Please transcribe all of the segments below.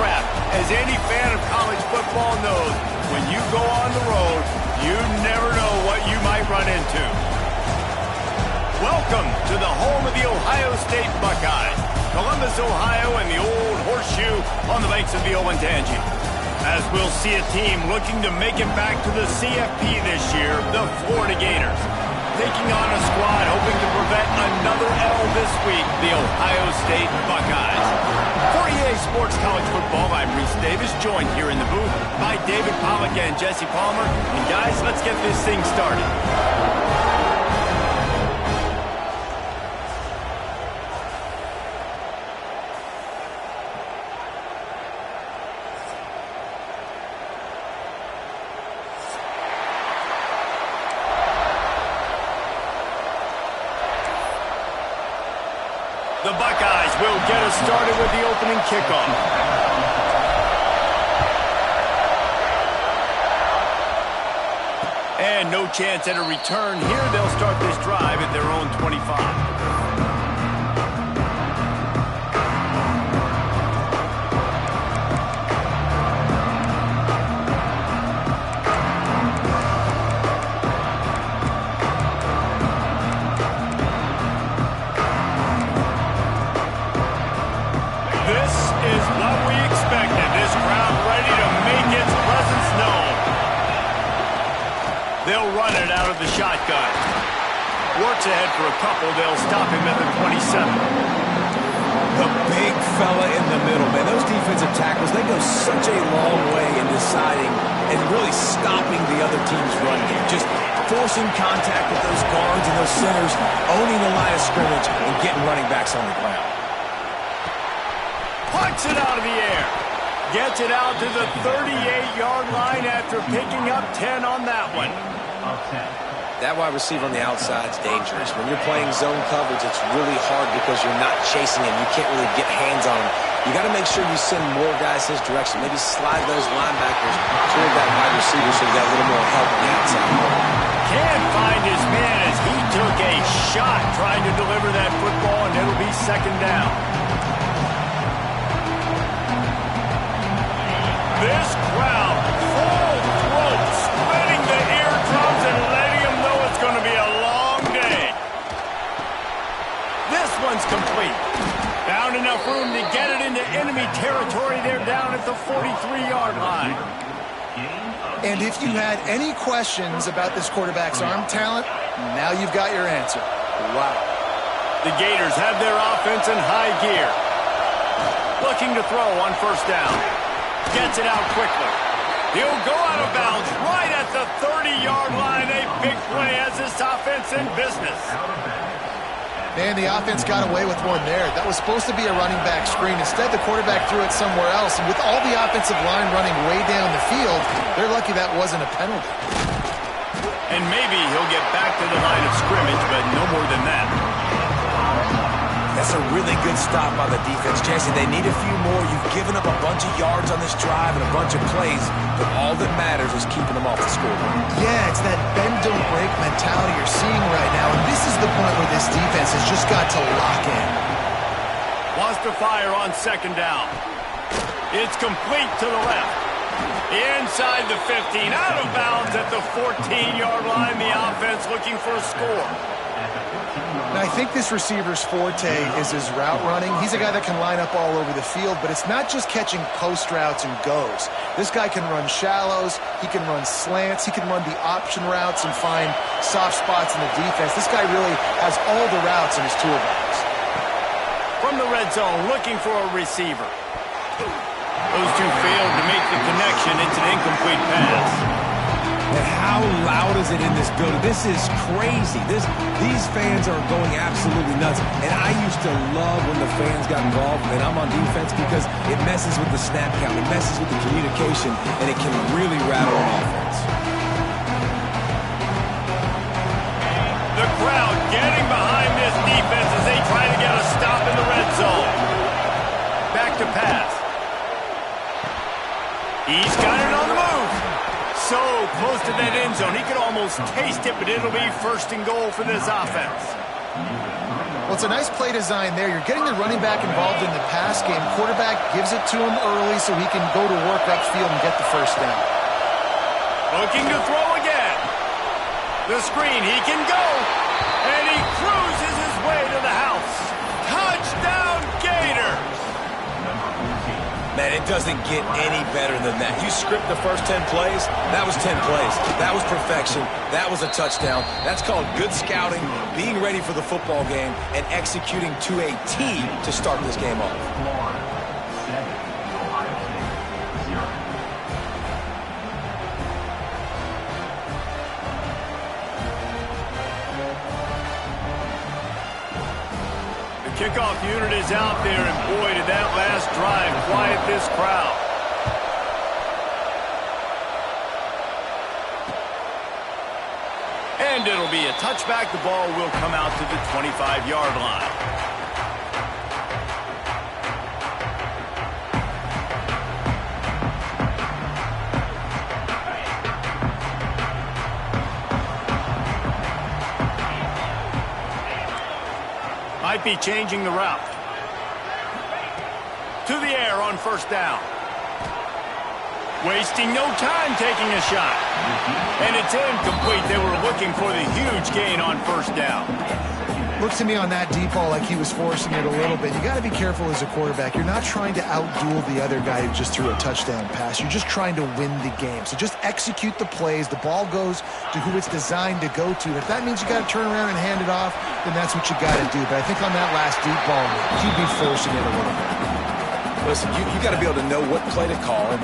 trap. As any fan of college football knows, when you go on the road, you never know what you might run into. Welcome to the home of the Ohio State Buckeyes, Columbus, Ohio, and the old horseshoe on the banks of the Olentangy. As we'll see a team looking to make it back to the CFP this year, the Florida Gators. Taking on a squad hoping to prevent another L this week, the Ohio State Buckeyes. For EA Sports College Football, I'm Reese Davis, joined here in the booth by David Pollack and Jesse Palmer. And guys, let's get this thing started. The Buckeyes will get us started with the opening kickoff. And no chance at a return here. They'll start this drive at their own 25. They'll run it out of the shotgun. Works ahead for a couple. They'll stop him at the 27. The big fella in the middle, man. Those defensive tackles, they go such a long way in deciding and really stopping the other team's run game. Just forcing contact with those guards and those centers, owning the line of scrimmage, and getting running backs on the ground. Punts it out of the air. Gets it out to the 38-yard line after picking up 10 on that one. That wide receiver on the outside is dangerous. When you're playing zone coverage, it's really hard because you're not chasing him. You can't really get hands on him. You got to make sure you send more guys his direction. Maybe slide those linebackers toward that wide receiver so you got a little more help on the outside. Can't find his man as he took a shot trying to deliver that football, and it'll be second down. This crowd, full throat, splitting the eardrums and letting them know it's going to be a long day. This one's complete. Found enough room to get it into enemy territory. They're down at the 43-yard line. And if you had any questions about this quarterback's arm talent, now you've got your answer. Wow. The Gators have their offense in high gear. Looking to throw on first down. Gets it out quickly. He'll go out of bounds right at the 30-yard line. A big play as this offense in business. Man, the offense got away with one there. That was supposed to be a running back screen. Instead, the quarterback threw it somewhere else. And with all the offensive line running way down the field, they're lucky that wasn't a penalty. And maybe he'll get back to the line of scrimmage, but no more than that. That's a really good stop by the defense. Jesse, they need a few more. You've given up a bunch of yards on this drive and a bunch of plays, but all that matters is keeping them off the scoreboard. Yeah, it's that bend, don't break mentality you're seeing right now, and this is the point where this defense has just got to lock in. Wants to fire on second down. It's complete to the left. Inside the 15, out of bounds at the 14-yard line. The offense looking for a score. Now, I think this receiver's forte is his route running. He's a guy that can line up all over the field, but it's not just catching post routes and goes. This guy can run shallows, he can run slants, he can run the option routes and find soft spots in the defense. This guy really has all the routes in his toolbox. From the red zone, looking for a receiver. Those two failed to make the connection. It's an incomplete pass. And how loud is it in this building? This is crazy. These fans are going absolutely nuts. And I used to love when the fans got involved, and I'm on defense because it messes with the snap count, it messes with the communication, and it can really rattle an offense. The crowd getting behind this defense as they try to get a stop in the red zone. Back to pass. He's got it on the move. So close to that end zone. He could almost taste it, but it'll be first and goal for this offense. Well, it's a nice play design there. You're getting the running back involved in the pass game. Quarterback gives it to him early so he can go to work upfield and get the first down. Looking to throw again. The screen, he can go. And he cruises his way to the house. Touchdown, Gators! Man, it doesn't get any better than that. You script the first 10 plays, that was 10 plays. That was perfection. That was a touchdown. That's called good scouting, being ready for the football game, and executing to a T to start this game off. Kickoff unit is out there, and boy, did that last drive quiet this crowd. And it'll be a touchback. The ball will come out to the 25-yard line. Might be changing the route. To the air on first down. Wasting no time taking a shot. And it's incomplete. They were looking for the huge gain on first down. Looks to me on that deep ball like he was forcing it a little bit. You got to be careful as a quarterback. You're not trying to outduel the other guy who just threw a touchdown pass. You're just trying to win the game. So just execute the plays. The ball goes to who it's designed to go to. If that means you got to turn around and hand it off, then that's what you got to do. But I think on that last deep ball, he'd be forcing it a little bit. Listen, you got to be able to know what play to call and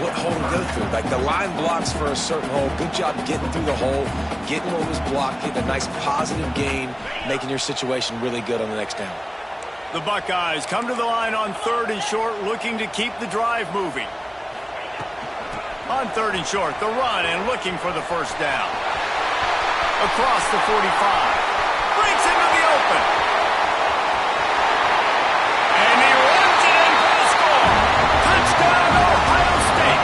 what hole to go through. Like the line blocks for a certain hole. Good job getting through the hole, getting what was blocked, getting a nice positive gain, making your situation really good on the next down. The Buckeyes come to the line on 3rd and short, looking to keep the drive moving. On 3rd and short, the run and looking for the first down. Across the 45. Breaks into the open. And he runs it in for the score. Touchdown, Ohio State.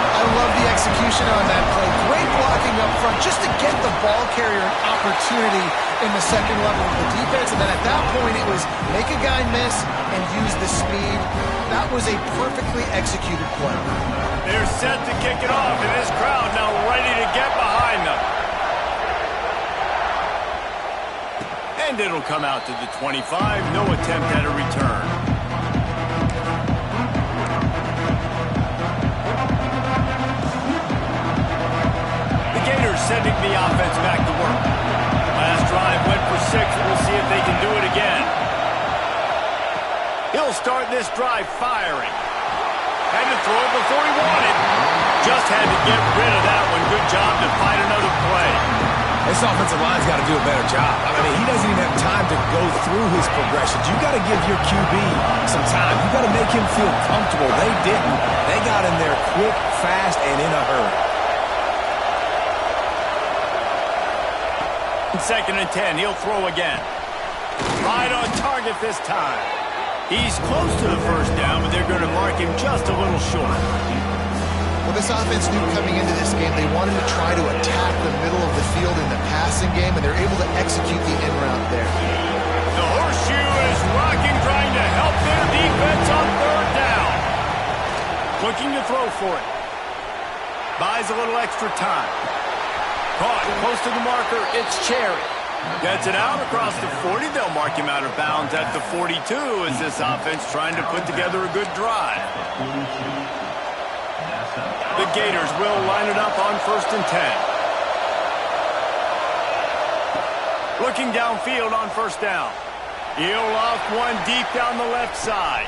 I love the execution on that play. Great blocking up front just to get the ball carrier an opportunity in the second level of the defense. And then at that point, it was make a guy miss and use the speed. That was a perfectly executed play. They're set to kick it off, and this crowd now ready to get behind them. And it'll come out to the 25. No attempt at a return. The Gators sending the offense back to work. Last drive went for 6. We'll see if they can do it again. He'll start this drive firing. Had to throw it before he wanted. Just had to get rid of that one. Good job to find another play. This offensive line's got to do a better job. I mean, he doesn't even have time to go through his progressions. You got to give your QB some time. You got to make him feel comfortable. They didn't. They got in there quick, fast, and in a hurry. 2nd and 10. He'll throw again. Right on target this time. He's close to the first down, but they're going to mark him just a little short. Well, this offense knew coming into this game they wanted to try to attack the middle of the field in the passing game, and they're able to execute the in route there. The horseshoe is rocking, trying to help their defense on 3rd down. Looking to throw for it. Buys a little extra time. Caught close to the marker. It's Cherry. Gets it out across the 40. They'll mark him out of bounds at the 42 as this offense trying to put together a good drive. The Gators will line it up on 1st and 10. Looking downfield on 1st down. He'll off one deep down the left side.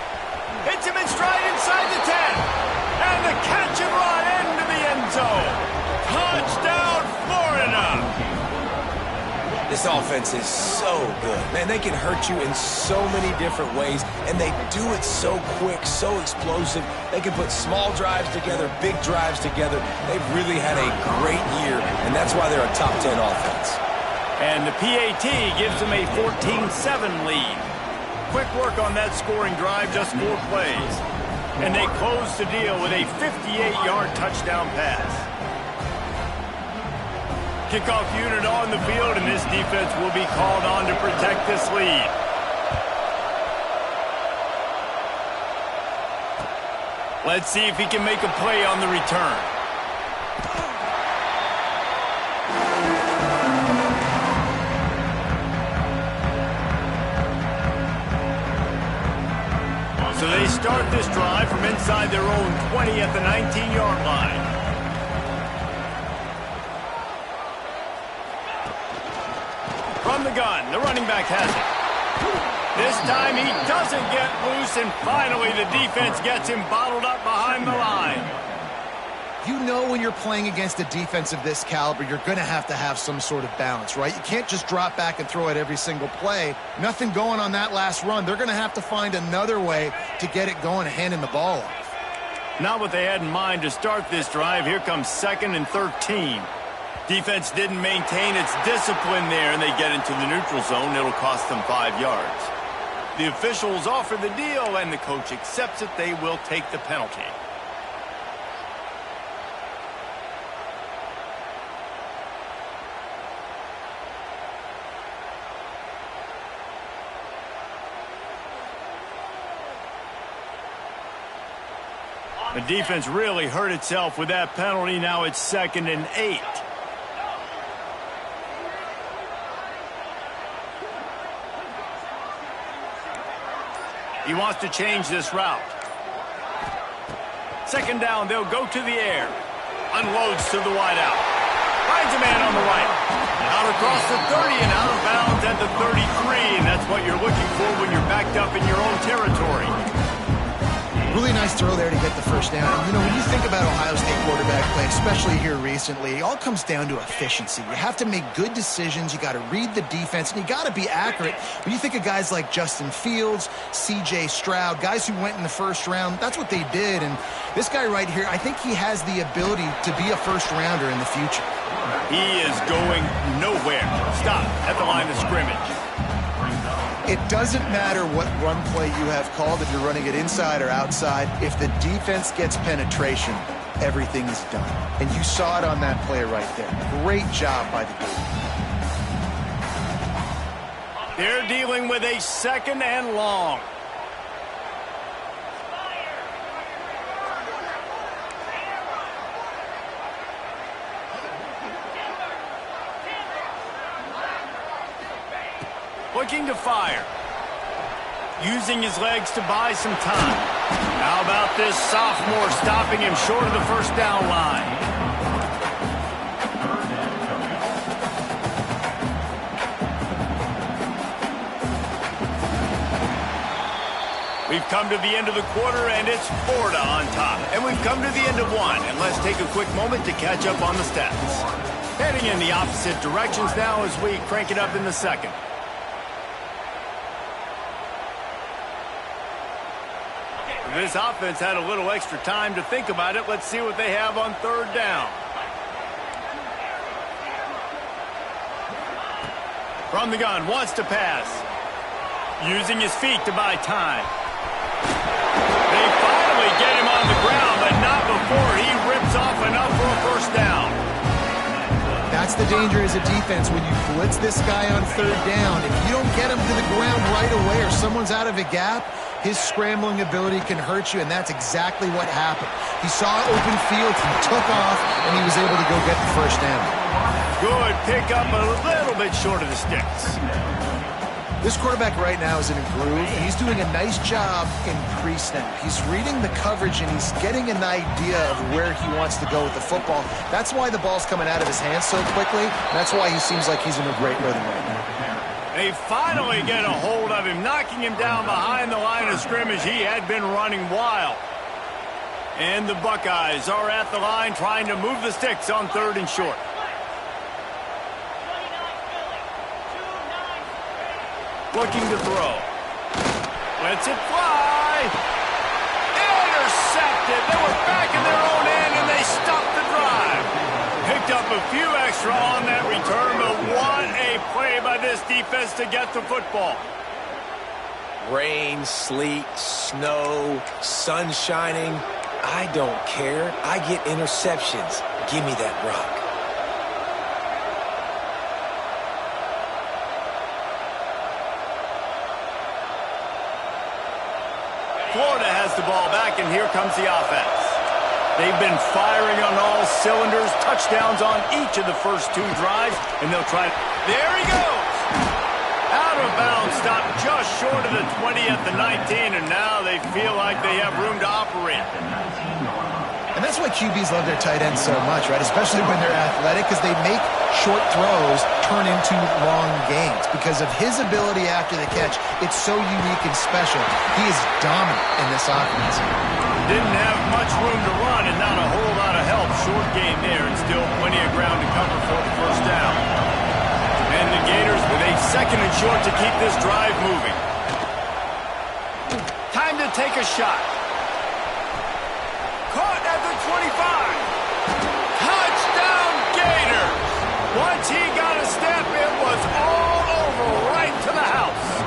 Hits him in stride inside the 10. And the catch and run into the end zone. Touchdown, Florida. This offense is so good. Man, they can hurt you in so many different ways, and they do it so quick, so explosive. They can put small drives together, big drives together. They've really had a great year, and that's why they're a top 10 offense. And the PAT gives them a 14-7 lead. Quick work on that scoring drive, just 4 plays. And they close the deal with a 58-yard touchdown pass. Kickoff unit on the field, and this defense will be called on to protect this lead. Let's see if he can make a play on the return. So they start this drive from inside their own 20 at the 19-yard line. From the gun, the running back has it. This time he doesn't get loose, and finally the defense gets him bottled up behind the line. You know when you're playing against a defense of this caliber, you're going to have some sort of balance, right? You can't just drop back and throw it every single play. Nothing going on that last run. They're going to have to find another way to get it going, handing the ball off. Not what they had in mind to start this drive. Here comes 2nd and 13. Defense didn't maintain its discipline there, and they get into the neutral zone. It'll cost them 5 yards. The officials offer the deal, and the coach accepts it. They will take the penalty. The defense really hurt itself with that penalty. Now it's 2nd and 8. He wants to change this route. 2nd down, they'll go to the air. Unloads to the wideout. Finds a man on the right. Out across the 30 and out of bounds at the 33. And that's what you're looking for when you're backed up in your own territory. Really nice throw there to get the first down. And, you know, when you think about Ohio State quarterback play, especially here recently, it all comes down to efficiency. You have to make good decisions. You got to read the defense, and you got to be accurate. When you think of guys like Justin Fields, C.J. Stroud, guys who went in the first round, that's what they did. And this guy right here, I think he has the ability to be a first-rounder in the future. He is going nowhere. Stop at the line of scrimmage. It doesn't matter what run play you have called, if you're running it inside or outside. If the defense gets penetration, everything is done. And you saw it on that play right there. Great job by the defense. They're dealing with a 2nd and long. Looking to fire. Using his legs to buy some time. How about this sophomore stopping him short of the first down line? We've come to the end of the quarter, and it's Florida on top. And we've come to the end of one. And let's take a quick moment to catch up on the stats. Heading in the opposite directions now as we crank it up in the second. This offense had a little extra time to think about it. Let's see what they have on 3rd down. From the gun, wants to pass. Using his feet to buy time. They finally get him on the ground, but not before he rips off enough for a first down. That's the danger as a defense when you blitz this guy on 3rd down. If you don't get him to the ground right away or someone's out of a gap, his scrambling ability can hurt you, and that's exactly what happened. He saw open field, he took off, and he was able to go get the first down. Good pickup, a little bit short of the sticks. This quarterback right now is in a groove, and he's doing a nice job in pre-snap. He's reading the coverage, and he's getting an idea of where he wants to go with the football. That's why the ball's coming out of his hands so quickly, and that's why he seems like he's in a great rhythm right now. They finally get a hold of him, knocking him down behind the line of scrimmage. He had been running wild. And the Buckeyes are at the line trying to move the sticks on 3rd and short. Looking to throw. Lets it fly. Intercepted. They were back in their own end, and they stopped the drive. Picked up a few extra on that return, but what a play by this defense to get the football. Rain, sleet, snow, sun shining. I don't care. I get interceptions. Give me that rock. here comes the offense. They've been firing on all cylinders, touchdowns on each of the first 2 drives, and they'll try. There he goes! Out of bounds, stopped just short of the 20 at the 19, and now they feel like they have room to operate. And that's why QBs love their tight ends so much, right? Especially when they're athletic, because they make short throws turn into long gains. Because of his ability after the catch, it's so unique and special. He is dominant in this offense. Didn't have much room to run and not a whole lot of help. Short gain there and still plenty of ground to cover for the first down. And the Gators with a 2nd and short to keep this drive moving. Time to take a shot. Caught at the 25. Touchdown Gators. Once he got a step, it was all over right to the house.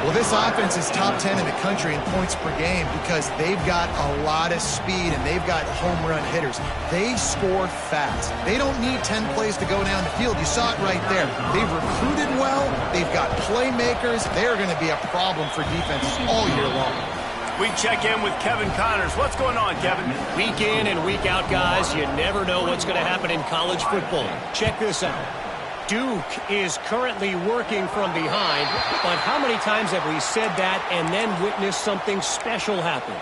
Well, this offense is top 10 in the country in points per game because they've got a lot of speed and they've got home run hitters. They score fast. They don't need 10 plays to go down the field. You saw it right there. They've recruited well. They've got playmakers. They're going to be a problem for defenses all year long. We check in with Kevin Connors. What's going on, Kevin? Week in and week out, guys, you never know what's going to happen in college football. Check this out. Duke is currently working from behind, but how many times have we said that and then witnessed something special happen?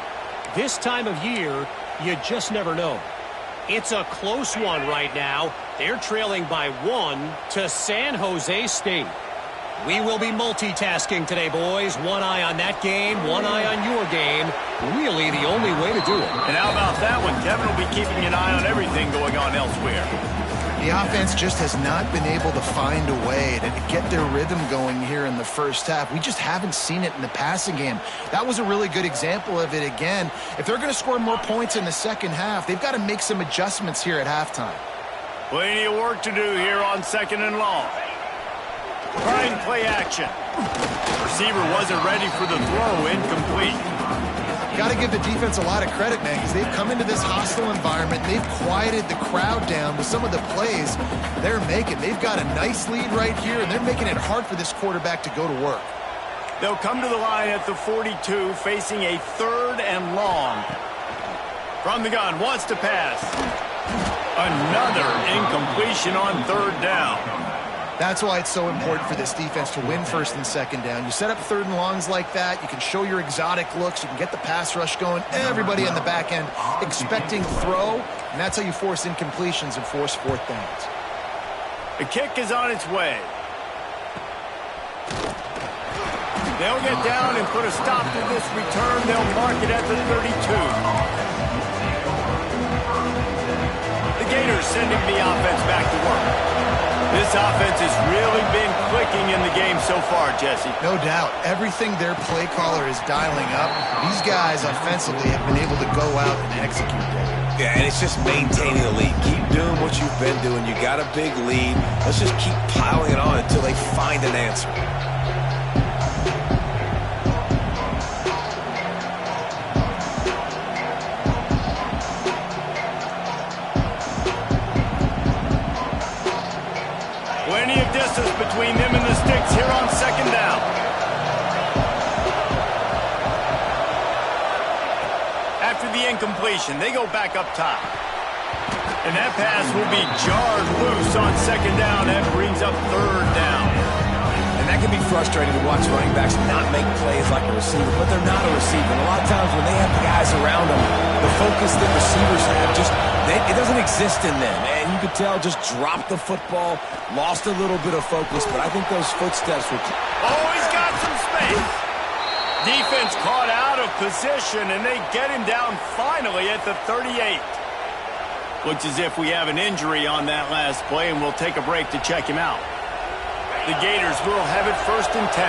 This time of year, you just never know. It's a close one right now. They're trailing by 1 to San Jose State. We will be multitasking today, boys. One eye on that game, one eye on your game. Really the only way to do it. And how about that one? Kevin will be keeping an eye on everything going on elsewhere. The offense just has not been able to find a way to get their rhythm going here in the first half. We just haven't seen it in the passing game. That was a really good example of it again. If they're going to score more points in the second half, they've got to make some adjustments here at halftime. Plenty of work to do here on 2nd and long. Trying play action. Receiver wasn't ready for the throw, incomplete. Got to give the defense a lot of credit, man, because they've come into this hostile environment. They've quieted the crowd down with some of the plays they're making. They've got a nice lead right here, and they're making it hard for this quarterback to go to work. They'll come to the line at the 42, facing a 3rd and long. From the gun, wants to pass. Another incompletion on 3rd down. That's why it's so important for this defense to win 1st and 2nd down. You set up 3rd and longs like that. You can show your exotic looks. You can get the pass rush going. Everybody on the back end expecting throw, and that's how you force incompletions and force 4th downs. The kick is on its way. They'll get down and put a stop to this return. They'll mark it at the 32. The Gators sending the offense back to work. This offense has really been clicking in the game so far, Jesse. No doubt. Everything their play caller is dialing up, these guys offensively have been able to go out and execute that. Yeah, and it's just maintaining the lead. Keep doing what you've been doing. You got a big lead. Let's just keep piling it on until they find an answer. Plenty of distance between them and the sticks here on 2nd down. After the incompletion, they go back up top. And that pass will be jarred loose on 2nd down. That brings up 3rd down. And that can be frustrating to watch running backs not make plays like a receiver, but they're not a receiver. And a lot of times when they have the guys around them, the focus that receivers have just, it doesn't exist in them. And you could tell just dropped the football, lost a little bit of focus, but I think those footsteps were... Oh, he's got some space. Defense caught out of position, and they get him down finally at the 38. Looks as if we have an injury on that last play, and we'll take a break to check him out. The Gators will have it 1st and 10.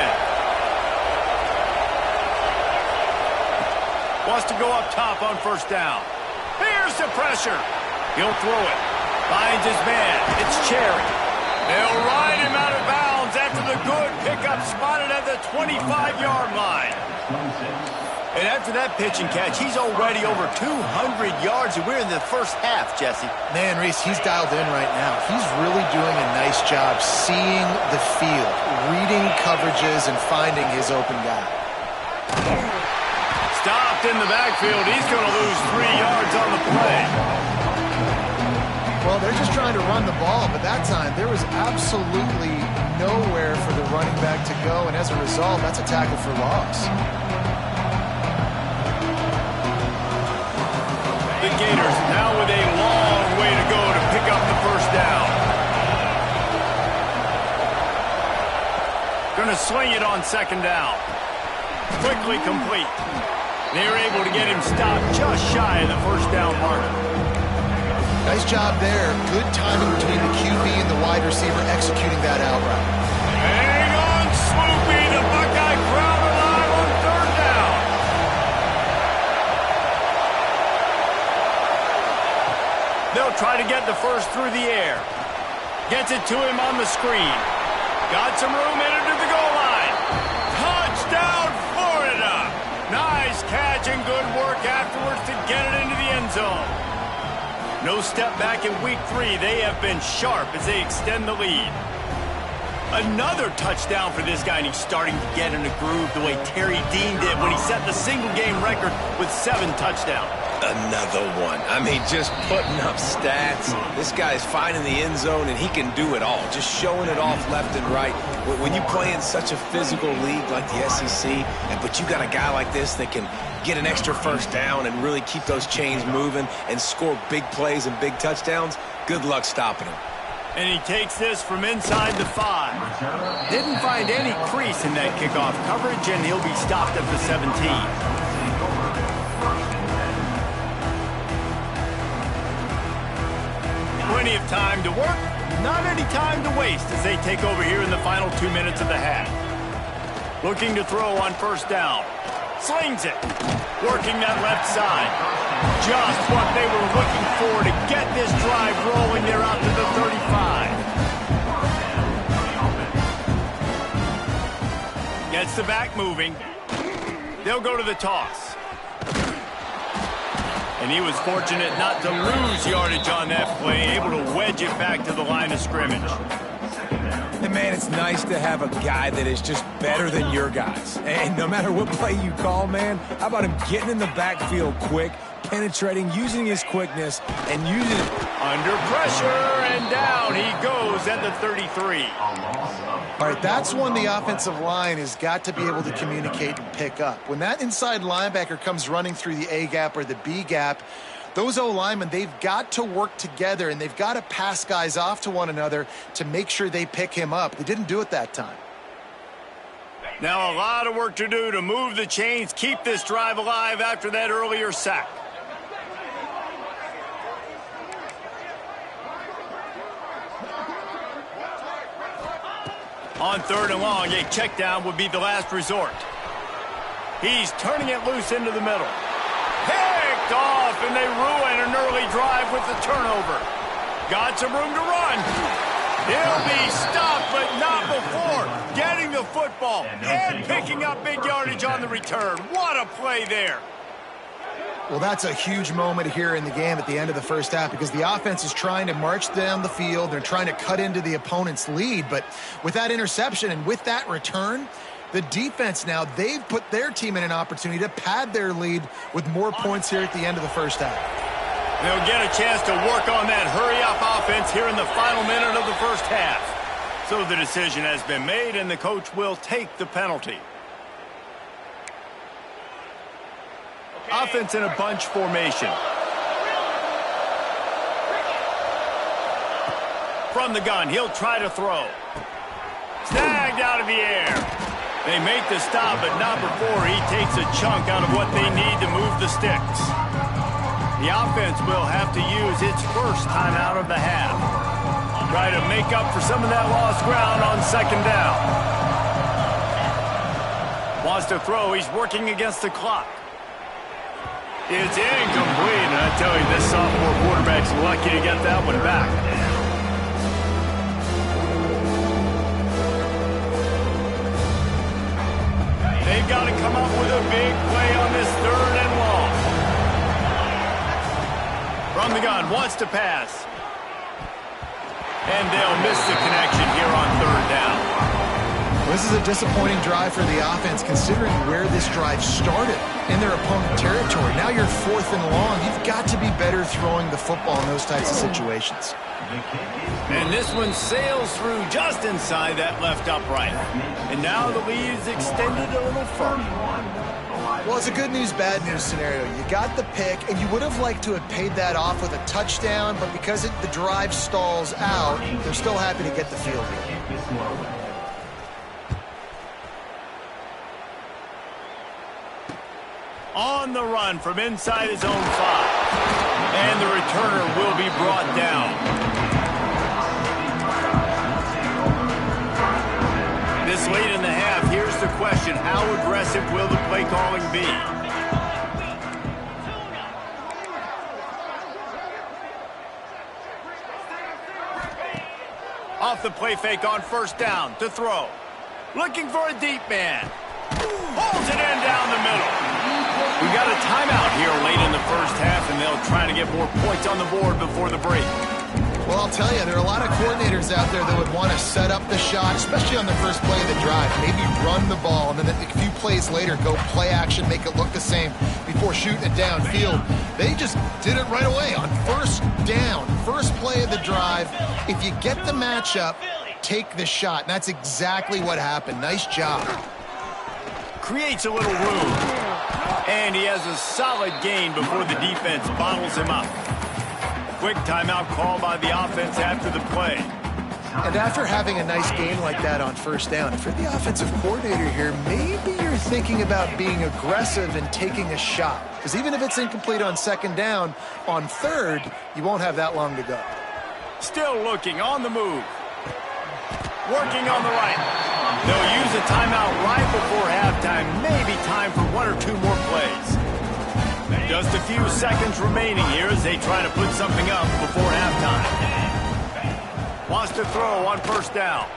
Wants to go up top on 1st down. Here's the pressure. He'll throw it. Finds his man. It's Cherry. They'll ride him out of bounds after the good pickup spotted at the 25-yard line. And after that pitch and catch, he's already over 200 yards, and we're in the first half, Jesse. Man, Reese, he's dialed in right now. He's really doing a nice job seeing the field, reading coverages, and finding his open guy. Stop stopped in the backfield. He's going to lose 3 yards on the play. Well, they're just trying to run the ball, but that time there was absolutely nowhere for the running back to go, and as a result, that's a tackle for loss. The Gators now with a long way to go to pick up the first down. Going to swing it on second down. Quickly complete. They're able to get him stopped just shy of the first down marker. Nice job there. Good timing between the QB and the wide receiver executing that out route. Hang on, Swoopy. The Buckeye crowd alive on third down. They'll try to get the first through the air. Gets it to him on the screen. Got some room headed to the goal line. Touchdown, Florida. Nice catch and good work afterwards to get it into the end zone. No step back in week 3. They have been sharp as they extend the lead. Another touchdown for this guy, and he's starting to get in a groove the way Terry Dean did when he set the single-game record with 7 touchdowns. Another one. I mean, just putting up stats. This guy's finding the end zone, and he can do it all. Just showing it off left and right. When you play in such a physical league like the SEC, but you got a guy like this that can get an extra first down and really keep those chains moving and score big plays and big touchdowns, good luck stopping him. And he takes this from inside the 5. Didn't find any crease in that kickoff coverage, and he'll be stopped at the 17. Plenty of time to work, not any time to waste as they take over here in the final 2 minutes of the half. Looking to throw on first down. Slings it. Working that left side. Just what they were looking for to get this drive rolling there out to the 35. Gets the back moving. They'll go to the toss. And he was fortunate not to lose yardage on that play, able to wedge it back to the line of scrimmage. And man, it's nice to have a guy that is just better than your guys. And no matter what play you call, man, how about him getting in the backfield quick, penetrating, using his quickness, and using it under pressure, and down he goes at the 33. All right, that's one the offensive line has got to be able to communicate and pick up. When that inside linebacker comes running through the A gap or the B gap, those O-linemen, they've got to work together, and they've got to pass guys off to one another to make sure they pick him up. They didn't do it that time. Now a lot of work to do to move the chains, keep this drive alive after that earlier sack. On third and long, a check down would be the last resort. He's turning it loose into the middle. Picked off, and they ruin an early drive with the turnover. Got some room to run. He'll be stopped, but not before getting the football and picking up big yardage on the return. What a play there. Well, that's a huge moment here in the game at the end of the first half because the offense is trying to march down the field. They're trying to cut into the opponent's lead. But with that interception and with that return, the defense now, they've put their team in an opportunity to pad their lead with more points here at the end of the first half. They'll get a chance to work on that hurry-up offense here in the final minute of the first half. So the decision has been made, and the coach will take the penalty. Offense in a bunch formation. From the gun, he'll try to throw. Snagged out of the air. They make the stop, but not before he takes a chunk out of what they need to move the sticks. The offense will have to use its first time out of the half. Try to make up for some of that lost ground on second down. Wants to throw, he's working against the clock. It's incomplete, and I tell you, this sophomore quarterback's lucky to get that one back. They've got to come up with a big play on this third and long. From the gun, wants to pass. And they'll miss the connection here on third down. This is a disappointing drive for the offense considering where this drive started in their opponent territory. Now you're 4th and long. You've got to be better throwing the football in those types of situations. And this one sails through just inside that left upright. And now the lead is extended a little further. Well, it's a good news, bad news scenario. You got the pick, and you would have liked to have paid that off with a touchdown, but because the drive stalls out, they're still happy to get the field goal. On the run from inside his own 5. And the returner will be brought down. This late in the half, here's the question. How aggressive will the play calling be? Off the play fake on first down to throw. Looking for a deep man. Holds it in down the middle. We got a timeout here late in the first half, and they'll try to get more points on the board before the break. Well, I'll tell you, there are a lot of coordinators out there that would want to set up the shot, especially on the first play of the drive. Maybe run the ball, and then a few plays later, go play action, make it look the same before shooting it downfield. They just did it right away on first down, first play of the drive. If you get the matchup, take the shot, and that's exactly what happened. Nice job. Creates a little room. And he has a solid gain before the defense bottles him up. Quick timeout call by the offense after the play. And after having a nice gain like that on first down, if you're the offensive coordinator here, maybe you're thinking about being aggressive and taking a shot. Because even if it's incomplete on second down, on third, you won't have that long to go. Still looking on the move. Working on the right. They'll use a timeout right before halftime. Maybe time for 1 or 2 more plays. Just a few seconds remaining here as they try to put something up before halftime. Wants to throw on first down.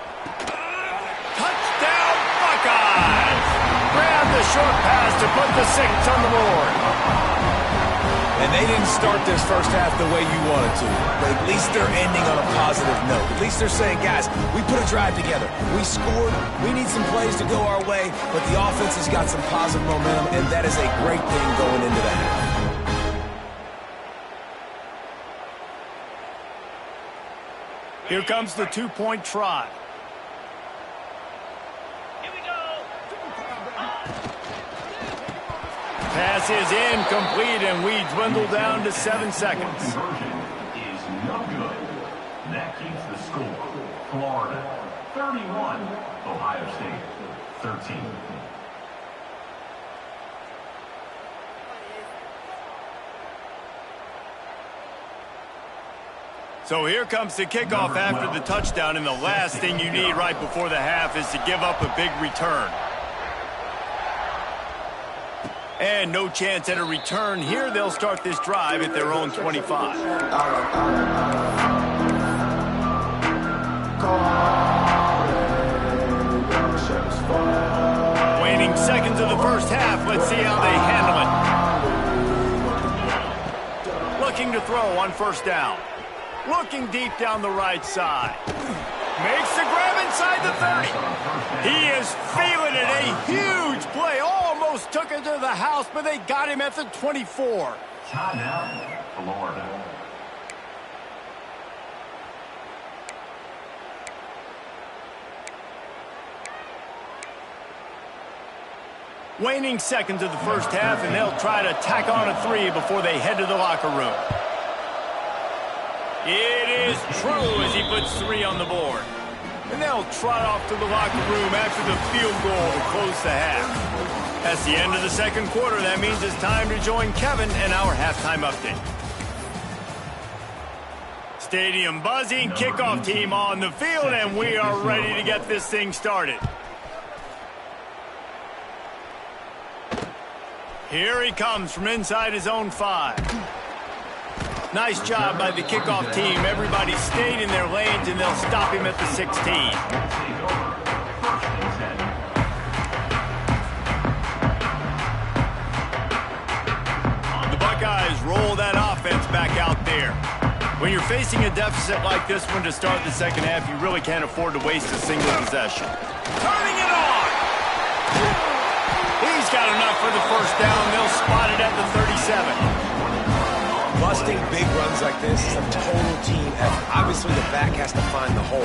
Touchdown, Buckeyes! Grab the short pass to put the 6 on the board. And they didn't start this first half the way you wanted to. But at least they're ending on a positive note. At least they're saying, guys, we put a drive together. We scored. We need some plays to go our way. But the offense has got some positive momentum, and that is a great thing going into the half. Here comes the 2-point try. Pass is incomplete, and we dwindle down to 7 seconds. Conversion is no good. That keeps the score. Florida, 31. Ohio State, 13. So here comes the kickoff after the touchdown, and the last thing you need right before the half is to give up a big return. And no chance at a return here. They'll start this drive at their own 25. Waning seconds of the first half. Let's see how they handle it. Looking to throw on first down. Looking deep down the right side. Makes the grab inside the 30. He is feeling it. A huge play. Almost took it to the house, but they got him at the 24. Timeout, Florida. Waning seconds of the first half, and they'll try to tack on a 3 before they head to the locker room. It is true as he puts 3 on the board. And they'll trot off to the locker room after the field goal to close the half. That's the end of the second quarter. That means it's time to join Kevin and our halftime update. Stadium buzzing, kickoff team on the field, and we are ready to get this thing started. Here he comes from inside his own 5. Nice job by the kickoff team. Everybody stayed in their lanes, and they'll stop him at the 16. The Buckeyes roll that offense back out there. When you're facing a deficit like this one to start the second half, you really can't afford to waste a single possession. Turning it He's got enough for the first down. They'll spot it at the 37. Busting big runs like this is a total team effort. Obviously, the back has to find the hole,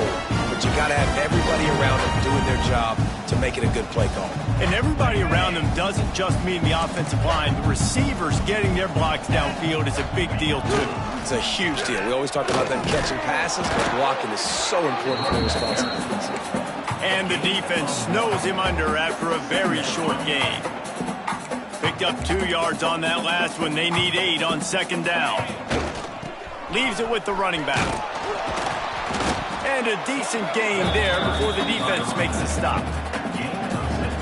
but you got to have everybody around them doing their job to make it a good play call. And everybody around them doesn't just mean the offensive line. The receivers getting their blocks downfield is a big deal, too. It's a huge deal. We always talk about them catching passes, but blocking is so important for their responsibilities. And the defense snows him under after a very short game. Picked up 2 yards on that last one. They need 8 on second down. Leaves it with the running back. And a decent gain there before the defense makes a stop.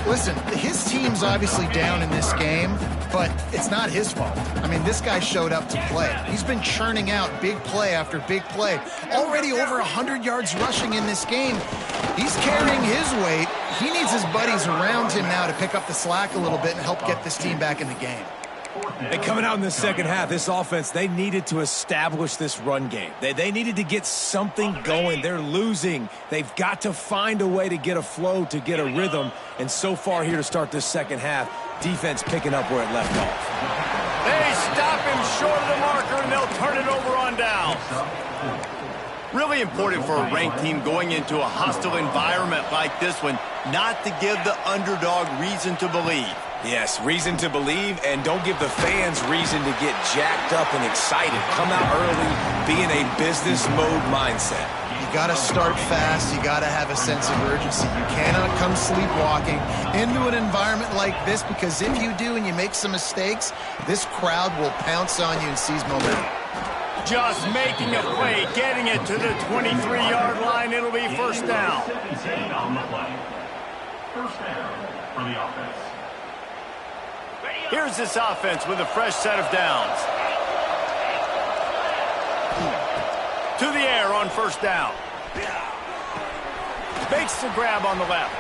Listen, his team's obviously down in this game, but it's not his fault. I mean, this guy showed up to play. He's been churning out big play after big play. Already over 100 yards rushing in this game. He's carrying his weight. He needs his buddies around him now to pick up the slack a little bit and help get this team back in the game. And coming out in the second half, this offense, they needed to establish this run game. They needed to get something going. They're losing. They've got to find a way to get a flow, to get a rhythm. And so far here to start this second half, defense picking up where it left off. They stop him short of the marker, and they'll turn it over on down. Really important for a ranked team going into a hostile environment like this one, not to give the underdog reason to believe. Yes, reason to believe, and don't give the fans reason to get jacked up and excited. Come out early, be in a business mode mindset. You got to start fast. You got to have a sense of urgency. You cannot come sleepwalking into an environment like this, because if you do and you make some mistakes, this crowd will pounce on you and seize momentum. Just making a play, getting it to the 23-yard line. It'll be first down. First down for the offense. Here's this offense with a fresh set of downs. To the air on first down. Makes the grab on the left.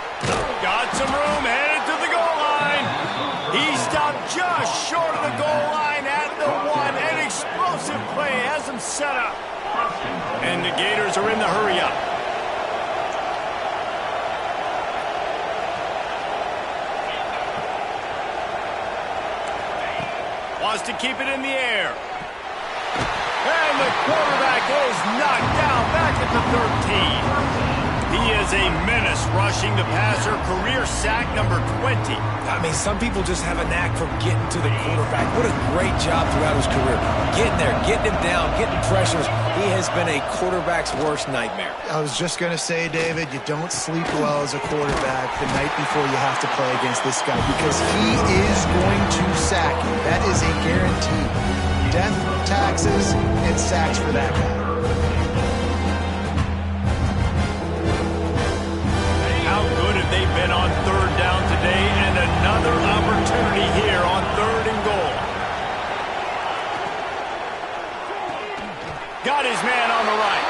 Got some room, headed to the goal line. He stopped just short of the goal line at the 1. An explosive play has him set up. And the Gators are in the hurry-up. Wants to keep it in the air. And the quarterback is knocked down back at the 13. He is a menace rushing the passer. Career sack number 20. I mean, some people just have a knack for getting to the quarterback. What a great job throughout his career. Getting there, getting him down, getting pressures. He has been a quarterback's worst nightmare. I was just going to say, David, you don't sleep well as a quarterback the night before you have to play against this guy, because he is going to sack you. That is a guarantee. Death, taxes, and sacks for that guy. How good have they been on third down today? And another opportunity here on 3rd and goal. Got his man on the right.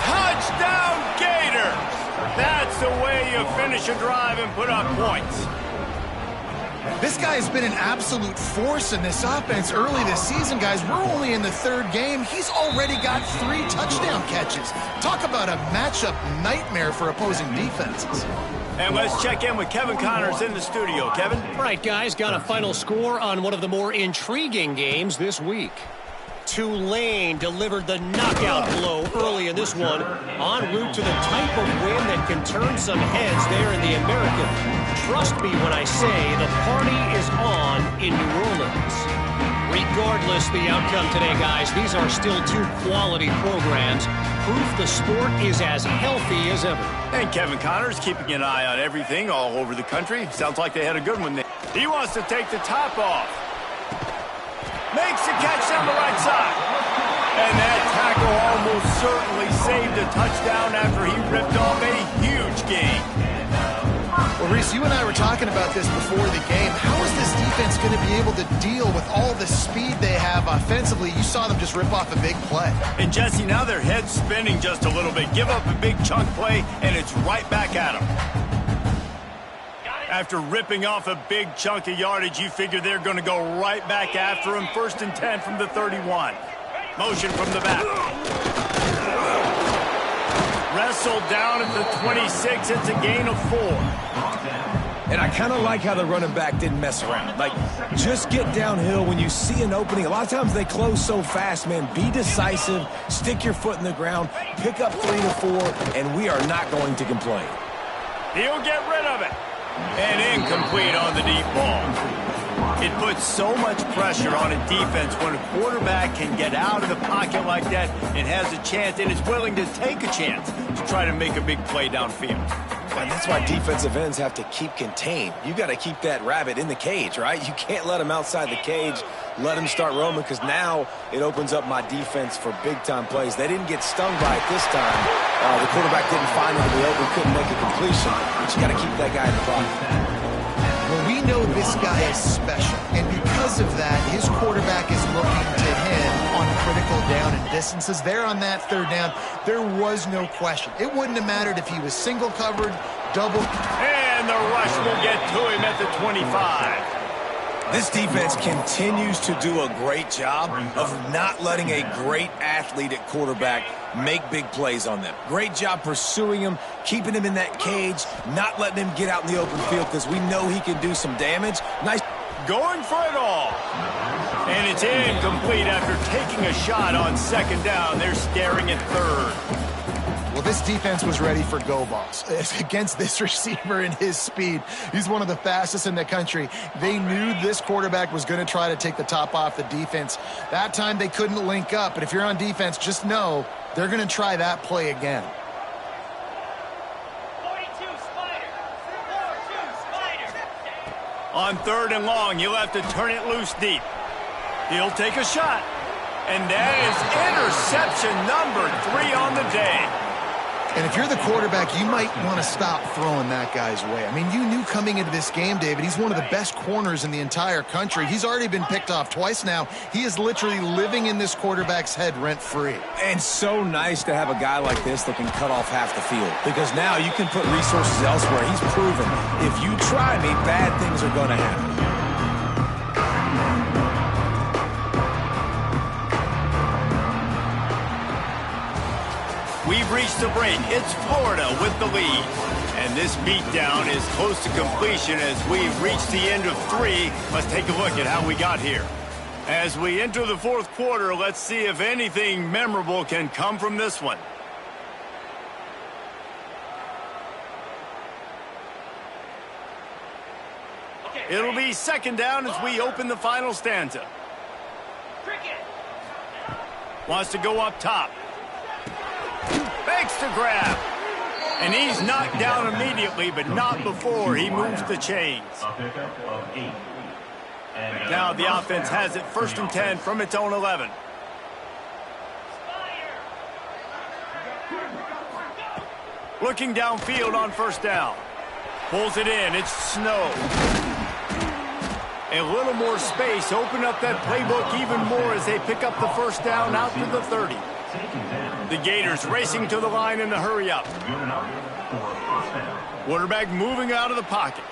Touchdown Gators! That's the way you finish a drive and put up points. This guy has been an absolute force in this offense early this season, guys. We're only in the 3rd game. He's already got 3 touchdown catches. Talk about a matchup nightmare for opposing defenses. And let's check in with Kevin Connors in the studio. Kevin? All right, guys, got a final score on one of the more intriguing games this week. Tulane delivered the knockout blow early in this one, en route to the type of win that can turn some heads there in the American. Trust me when I say the party is on in New Orleans. Regardless the outcome today, guys, these are still 2 quality programs. Proof the sport is as healthy as ever. And Kevin Connors keeping an eye on everything all over the country. Sounds like they had a good one there. He wants to take the top off. Makes the catch down the right side. And that tackle almost certainly saved a touchdown after he ripped off a huge gain. Well, Reese, you and I were talking about this before the game. How is this defense going to be able to deal with all the speed they have offensively? You saw them just rip off a big play. And Jesse, now their head's spinning just a little bit. Give up a big chunk play, and it's right back at them. After ripping off a big chunk of yardage, you figure they're going to go right back after him. 1st and 10 from the 31. Motion from the back. Wrestled down at the 26. It's a gain of 4. And I kind of like how the running back didn't mess around. Like, just get downhill when you see an opening. A lot of times they close so fast, man. Be decisive, stick your foot in the ground, pick up 3 to 4, and we are not going to complain. He'll get rid of it. And incomplete on the deep ball. It puts so much pressure on a defense when a quarterback can get out of the pocket like that and has a chance and is willing to take a chance to try to make a big play downfield. And that's why defensive ends have to keep contained. You got to keep that rabbit in the cage, right? You can't let him outside the cage, let him start roaming, because now it opens up my defense for big-time plays. They didn't get stung by it this time. The quarterback didn't find it to be open, couldn't make a completion. But you got to keep that guy in the pocket. Well, we know this guy is special, and because of that, his quarterback is looking to him on critical down and distances. There on that third down, there was no question. It wouldn't have mattered if he was single covered, double. And the rush will get to him at the 25. This defense continues to do a great job of not letting a great athlete at quarterback make big plays on them. Great job pursuing him, keeping him in that cage, not letting him get out in the open field, because we know he can do some damage. Nice. Going for it all. And it's incomplete after taking a shot on second down. They're staring at third. Well, this defense was ready for go balls against this receiver and his speed. He's one of the fastest in the country. They knew this quarterback was going to try to take the top off the defense. That time they couldn't link up, but if you're on defense, just know they're going to try that play again. 42 Spider. 42 Spider. On third and long, you'll have to turn it loose deep. He'll take a shot. And that is interception number 3 on the day. And if you're the quarterback, you might want to stop throwing that guy's way. I mean, you knew coming into this game, David, he's one of the best corners in the entire country. He's already been picked off twice now. He is literally living in this quarterback's head rent-free. And so nice to have a guy like this that can cut off half the field, because now you can put resources elsewhere. He's proven if you try me, bad things are going to happen. We've reached the break. It's Florida with the lead. And this beatdown is close to completion as we've reached the end of 3. Let's take a look at how we got here. As we enter the fourth quarter, let's see if anything memorable can come from this one. It'll be second down as we open the final stanza. Wants to go up top. Fakes to grab. And he's knocked down immediately, but not before he moves the chains. Now the offense has it first and 10 from its own 11. Looking downfield on first down. Pulls it in. It's Snow. A little more space. Open up that playbook even more as they pick up the first down out to the 30. The Gators racing to the line in the hurry-up. Quarterback moving out of the pocket.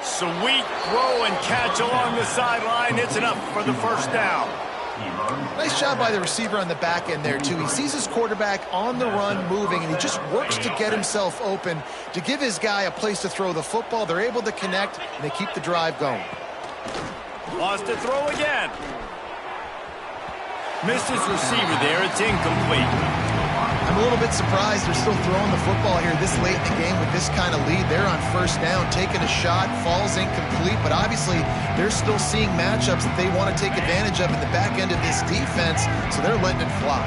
Sweet throw and catch along the sideline. It's enough for the first down. Nice job by the receiver on the back end there, too. He sees his quarterback on the run moving, and he just works to get himself open to give his guy a place to throw the football. They're able to connect, and they keep the drive going. Wants to throw again. Missed his receiver there. It's incomplete. I'm a little bit surprised they're still throwing the football here this late in the game with this kind of lead. They're on first down, taking a shot, falls incomplete, but obviously they're still seeing matchups that they want to take advantage of in the back end of this defense, so they're letting it fly.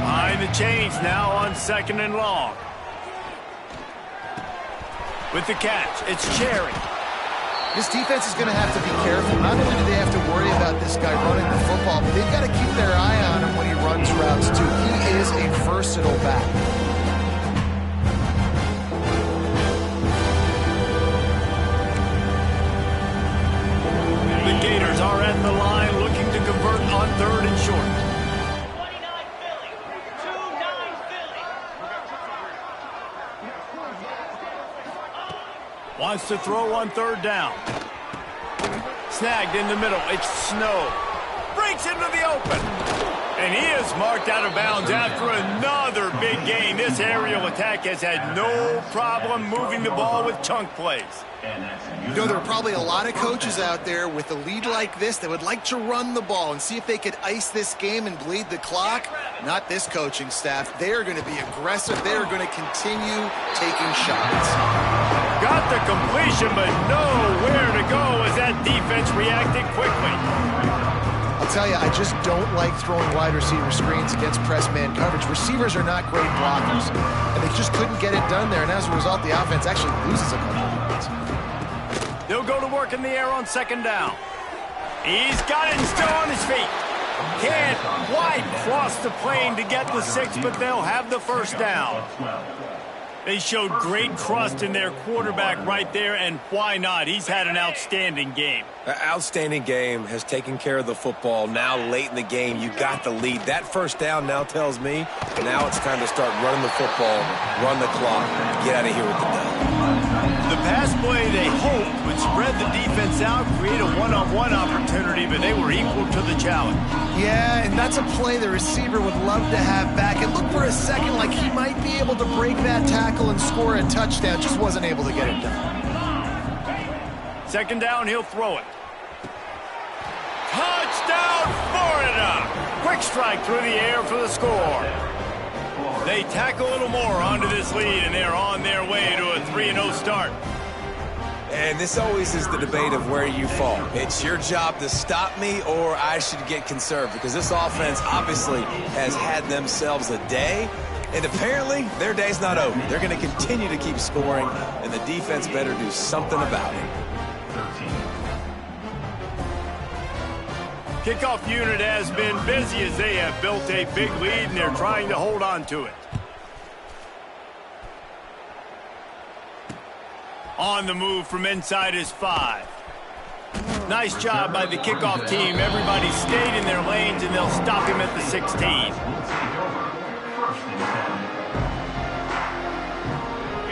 Behind the chains now on second and long. With the catch, it's Cherry. This defense is going to have to be careful. Not only do they have to worry about this guy running the football, but they've got to keep their eye on him when he runs routes, too. He is a versatile back. The Gators are at the line looking to convert on third and short. 29 Philly. 2-9 Philly. Wants to throw on third down. Snagged in the middle. It's Snow. Breaks into the open. And he is marked out of bounds after another big gain. This aerial attack has had no problem moving the ball with chunk plays. You know, there are probably a lot of coaches out there with a lead like this that would like to run the ball and see if they could ice this game and bleed the clock. Not this coaching staff. They are going to be aggressive. They are going to continue taking shots. Got the completion, but nowhere to go as that defense reacted quickly. I'll tell you, I just don't like throwing wide receiver screens against press man coverage. Receivers are not great blockers, and they just couldn't get it done there, and as a result, the offense actually loses a couple of yards. They'll go to work in the air on second down. He's got it and still on his feet. Can't quite cross the plane to get the 6, but they'll have the first down. They showed great trust in their quarterback right there, and why not? He's had an outstanding game. An outstanding game, has taken care of the football. Now late in the game, you got the lead. That first down now tells me now it's time to start running the football, run the clock, get out of here with the dub. The pass play they hoped would spread the defense out, create a one-on-one opportunity, but they were equal to the challenge. Yeah, and that's a play the receiver would love to have back. It looked for a second like he might be able to break that tackle and score a touchdown. Just wasn't able to get it done. Second down, he'll throw it. Touchdown, Florida! Quick strike through the air for the score. They tack a little more onto this lead, and they're on their way to a 3-0 start. And this always is the debate of where you fall. It's your job to stop me, or I should get conserved, because this offense obviously has had themselves a day, and apparently their day's not over. They're going to continue to keep scoring, and the defense better do something about it. Kickoff unit has been busy as they have built a big lead, and they're trying to hold on to it. On the move from inside his 5. Nice job by the kickoff team. Everybody stayed in their lanes, and they'll stop him at the 16.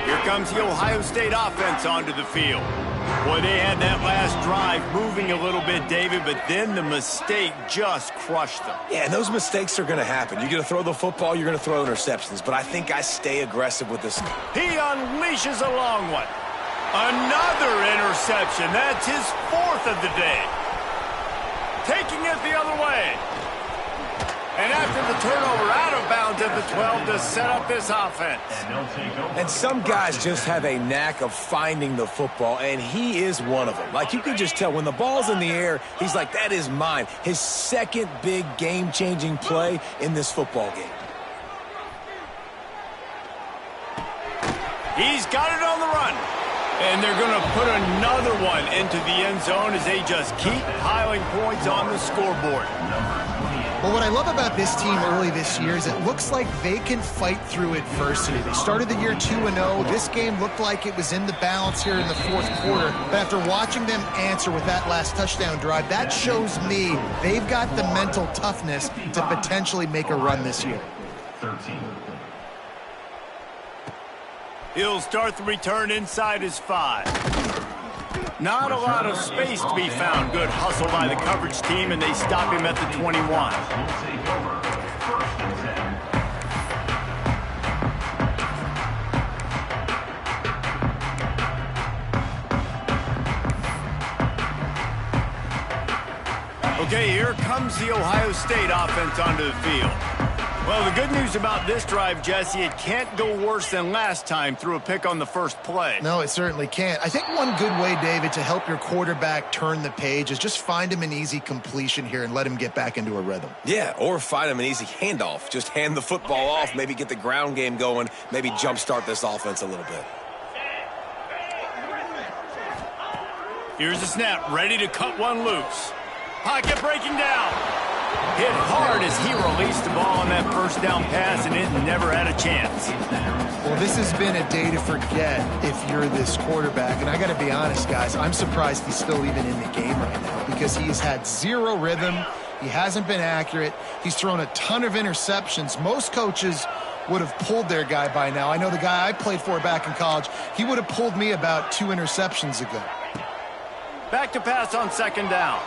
Here comes the Ohio State offense onto the field. Boy, they had that last drive moving a little bit, David, but then the mistake just crushed them. Yeah, and those mistakes are going to happen. You're going to throw the football, you're going to throw interceptions, but I think I stay aggressive with this. He unleashes a long one. Another interception. That's his 4th of the day. Taking it the other way. And after the turnover, out of bounds at the 12 to set up this offense. And some guys just have a knack of finding the football, and he is one of them. Like, you can just tell when the ball's in the air, he's like, that is mine. His second big game-changing play in this football game. He's got it on the run. And they're going to put another one into the end zone as they just keep piling points on the scoreboard. Well, what I love about this team early this year is it looks like they can fight through adversity. They started the year 2-0. This game looked like it was in the balance here in the 4th quarter. But after watching them answer with that last touchdown drive, that shows me they've got the mental toughness to potentially make a run this year. 13. He'll start the return inside his 5. Not a lot of space to be found. Good hustle by the coverage team, and they stop him at the 21. Okay, here comes the Ohio State offense onto the field. Well, the good news about this drive, Jesse, it can't go worse than last time through a pick on the first play. No, it certainly can't. I think one good way, David, to help your quarterback turn the page is just find him an easy completion here and let him get back into a rhythm. Yeah, or find him an easy handoff. Just hand the football off, maybe get the ground game going, maybe jumpstart this offense a little bit. Here's the snap, ready to cut one loose. Pocket breaking down. Hit hard as he released the ball on that first down pass, and it never had a chance. Well, this has been a day to forget if you're this quarterback. And I got to be honest, guys, I'm surprised he's still even in the game right now because he's had zero rhythm. He hasn't been accurate. He's thrown a ton of interceptions. Most coaches would have pulled their guy by now. I know the guy I played for back in college, he would have pulled me about 2 interceptions ago. Back to pass on second down.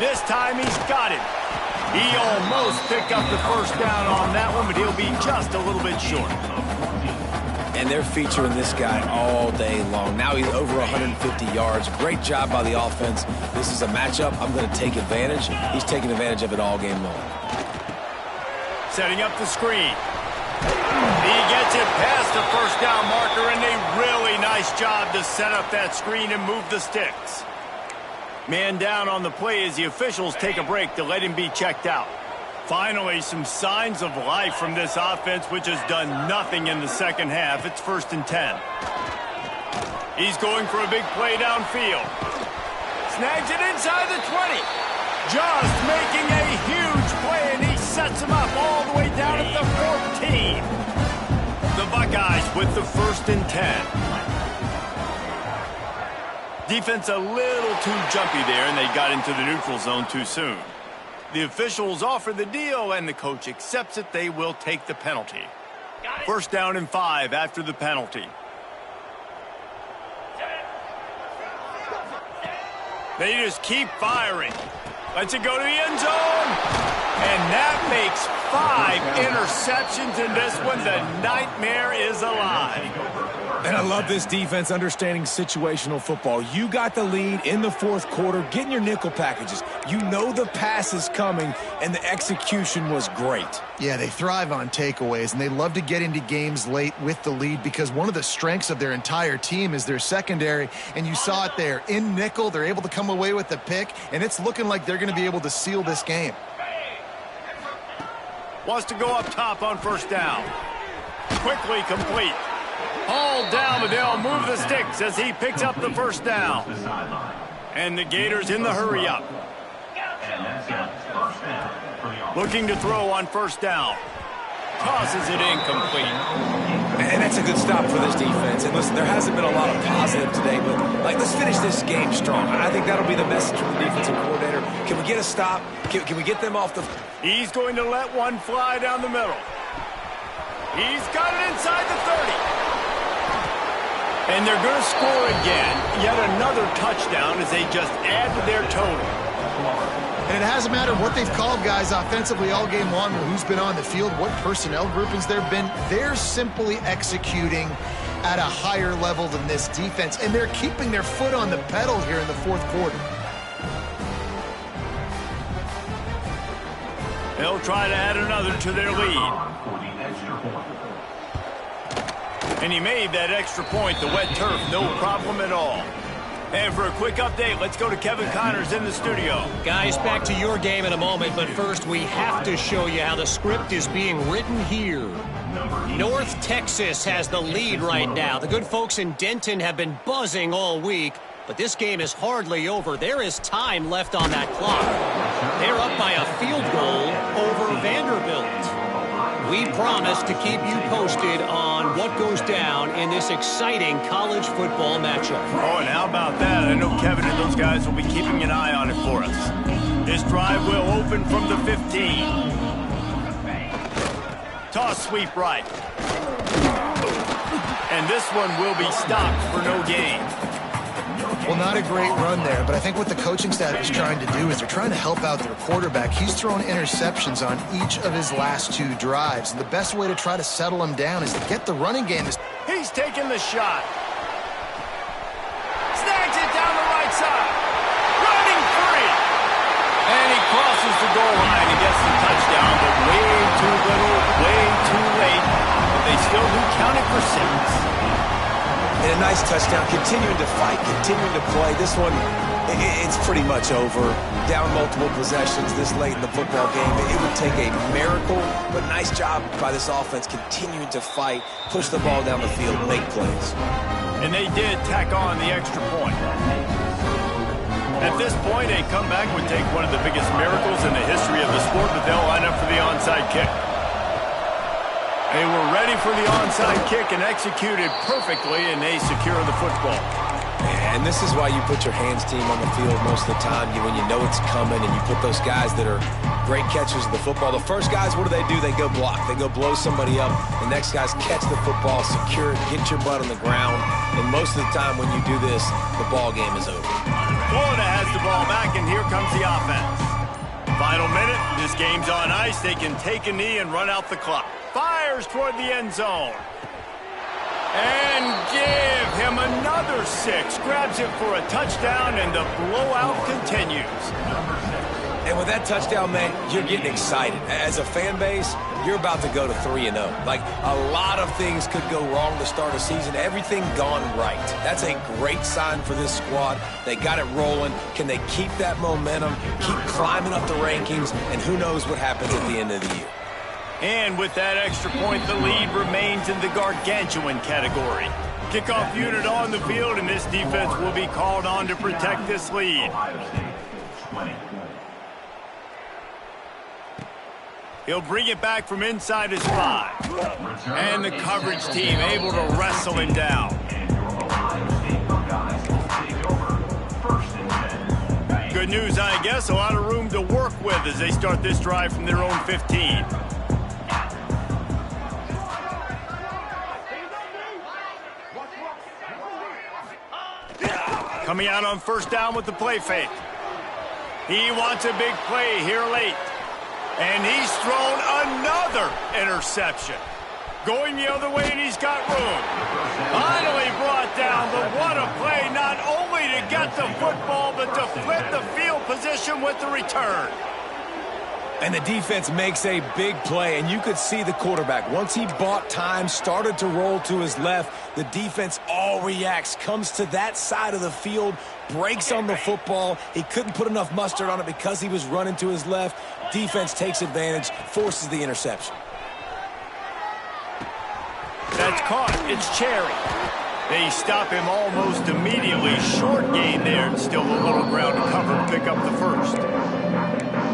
This time he's got it. He almost picked up the first down on that one, but he'll be just a little bit short. And they're featuring this guy all day long. Now he's over 150 yards. Great job by the offense. This is a matchup. I'm going to take advantage. He's taking advantage of it all game long. Setting up the screen. He gets it past the first down marker, and a really nice job to set up that screen and move the sticks. Man down on the play as the officials take a break to let him be checked out. Finally, some signs of life from this offense, which has done nothing in the second half. It's 1st and 10. He's going for a big play downfield. Snags it inside the 20. Just making a huge play, and he sets him up all the way down at the 14. The Buckeyes with the 1st and 10. Defense a little too jumpy there, and they got into the neutral zone too soon. The officials offer the deal, and the coach accepts it. They will take the penalty. 1st down and 5 after the penalty. They just keep firing. Lets it go to the end zone. And that makes 5 interceptions in this one. The nightmare is alive. And I love this defense understanding situational football. You got the lead in the 4th quarter, getting your nickel packages. You know the pass is coming, and the execution was great. Yeah, they thrive on takeaways, and they love to get into games late with the lead because one of the strengths of their entire team is their secondary, and you saw it there. In nickel, they're able to come away with the pick, and it's looking like they're going to be able to seal this game. Wants to go up top on 1st down. Quickly complete. Hauled down, but they'll move the sticks as he picks up the 1st down. And the Gators in the hurry-up. Looking to throw on 1st down. Tosses it incomplete. And that's a good stop for this defense. And listen, there hasn't been a lot of positive today, but let's finish this game strong. I think that'll be the message from the defensive coordinator. Can we get a stop? Can we get them off the... He's going to let one fly down the middle. He's got it inside the 30. And they're going to score again. Yet another touchdown as they just add to their total. And it hasn't mattered what they've called guys offensively all game long or who's been on the field, what personnel groupings there have been. They're simply executing at a higher level than this defense. And they're keeping their foot on the pedal here in the 4th quarter. They'll try to add another to their lead. And he made that extra point, the wet turf, no problem at all. And for a quick update, let's go to Kevin Connors in the studio. Guys, back to your game in a moment, but first we have to show you how the script is being written here. North Texas has the lead right now. The good folks in Denton have been buzzing all week, but this game is hardly over. There is time left on that clock. They're up by a field goal over Vanderbilt. We promise to keep you posted on what goes down in this exciting college football matchup. Oh, and how about that? I know Kevin and those guys will be keeping an eye on it for us. This drive will open from the 15. Toss sweep right. And this one will be stopped for no gain. Well, not a great run there, but I think what the coaching staff is trying to do is they're trying to help out their quarterback. He's thrown interceptions on each of his last 2 drives, and the best way to try to settle him down is to get the running game. He's taking the shot. Snags it down the right side. Running free. And he crosses the goal line and gets the touchdown, but way too little, way too late. But they still do count it for 6. And a nice touchdown, continuing to fight, continuing to play. This one, it's pretty much over. Down multiple possessions this late in the football game. It would take a miracle, but nice job by this offense continuing to fight, push the ball down the field, make plays. And they did tack on the extra point. At this point, a comeback would take one of the biggest miracles in the history of the sport, but they'll line up for the onside kick. They were ready for the onside kick and executed perfectly, and they secure the football. And this is why you put your hands team on the field most of the time, when you know it's coming, and you put those guys that are great catchers of the football. The first guys, what do? They go block. They go blow somebody up. The next guys catch the football, secure it, get your butt on the ground. And most of the time when you do this, the ball game is over. Florida has the ball back, and here comes the offense. this game's on ice, they can take a knee and run out the clock. Fires toward the end zone. And give him another 6. Grabs it for a touchdown, and the blowout continues. And with that touchdown, man, you're getting excited. As a fan base, you're about to go to 3-0. Like, a lot of things could go wrong to start a season. Everything gone right. That's a great sign for this squad. They got it rolling. Can they keep that momentum, keep climbing up the rankings, and who knows what happens at the end of the year. And with that extra point, the lead remains in the gargantuan category. Kickoff unit on the field, and this defense will be called on to protect this lead. Ohio State, 20. He'll bring it back from inside his 5. And the coverage team able to wrestle him down. And your Ohio State Buckeyes take over 1st and 10. Good news, I guess. A lot of room to work with as they start this drive from their own 15. Coming out on 1st down with the play fake. He wants a big play here late. And he's thrown another interception. Going the other way, and he's got room. Finally brought down, but what a play, not only to get the football, but to flip the field position with the return. And the defense makes a big play, and you could see the quarterback. Once he bought time, started to roll to his left, the defense all reacts, comes to that side of the field, breaks on the football. He couldn't put enough mustard on it because he was running to his left. Defense takes advantage, forces the interception. That's caught. It's Cherry. They stop him almost immediately. Short gain there, and still a little ground to cover to pick up the 1st.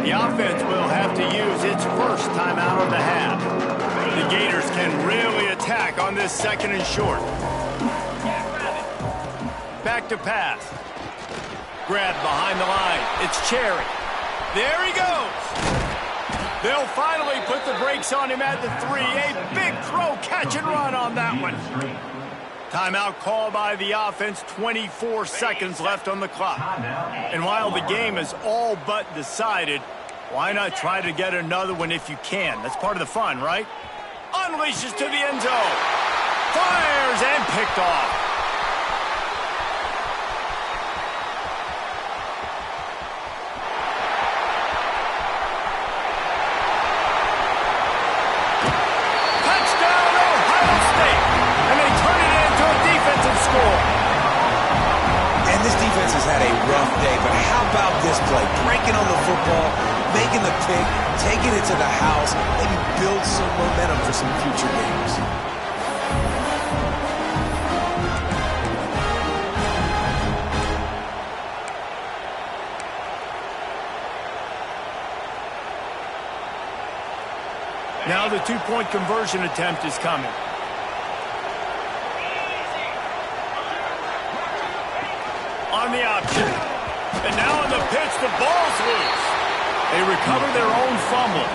The offense will have to use its 1st timeout of the half. The Gators can really attack on this 2nd and short. Back to pass. Grabbed behind the line. It's Cherry. There he goes. They'll finally put the brakes on him at the 3. A big throw, catch and run on that one. Timeout called by the offense, 24 seconds left on the clock. And while the game is all but decided, why not try to get another one if you can? That's part of the fun, right? Unleashes to the end zone. Fires and picked off. And this defense has had a rough day, but how about this play? Breaking on the football, making the pick, taking it to the house, maybe build some momentum for some future games. Now the 2-point conversion attempt is coming. On the option. And now on the pitch, the ball's loose. They recover their own fumble.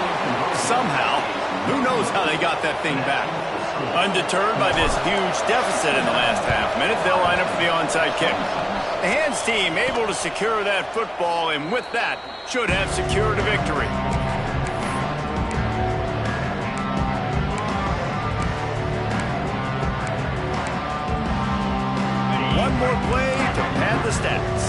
Somehow, who knows how they got that thing back. Undeterred by this huge deficit in the last half minute, they'll line up for the onside kick. The hands team able to secure that football, and with that, should have secured a victory. One more play to pad the stats.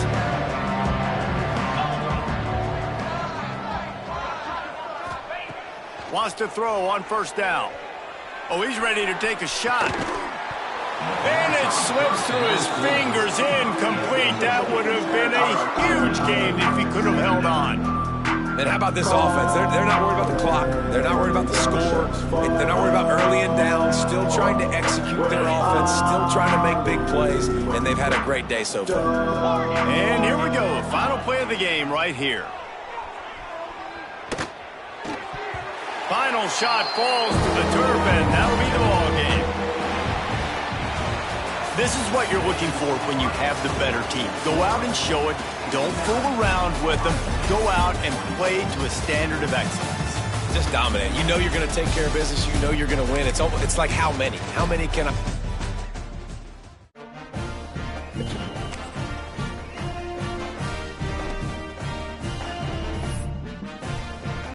Wants to throw on 1st down. Oh, he's ready to take a shot. And it slips through his fingers, incomplete. That would have been a huge game if he could have held on. And how about this offense? They're not worried about the clock. They're not worried about the score. They're not worried about early and down. Still trying to execute their offense. Still trying to make big plays. And they've had a great day so far. And here we go. Final play of the game right here. Final shot falls to the turf, and that'll be the ball game. This is what you're looking for when you have the better team. Go out and show it. Don't fool around with them. Go out and play to a standard of excellence. Just dominate. You know you're going to take care of business. You know you're going to win. It's like how many? How many can I...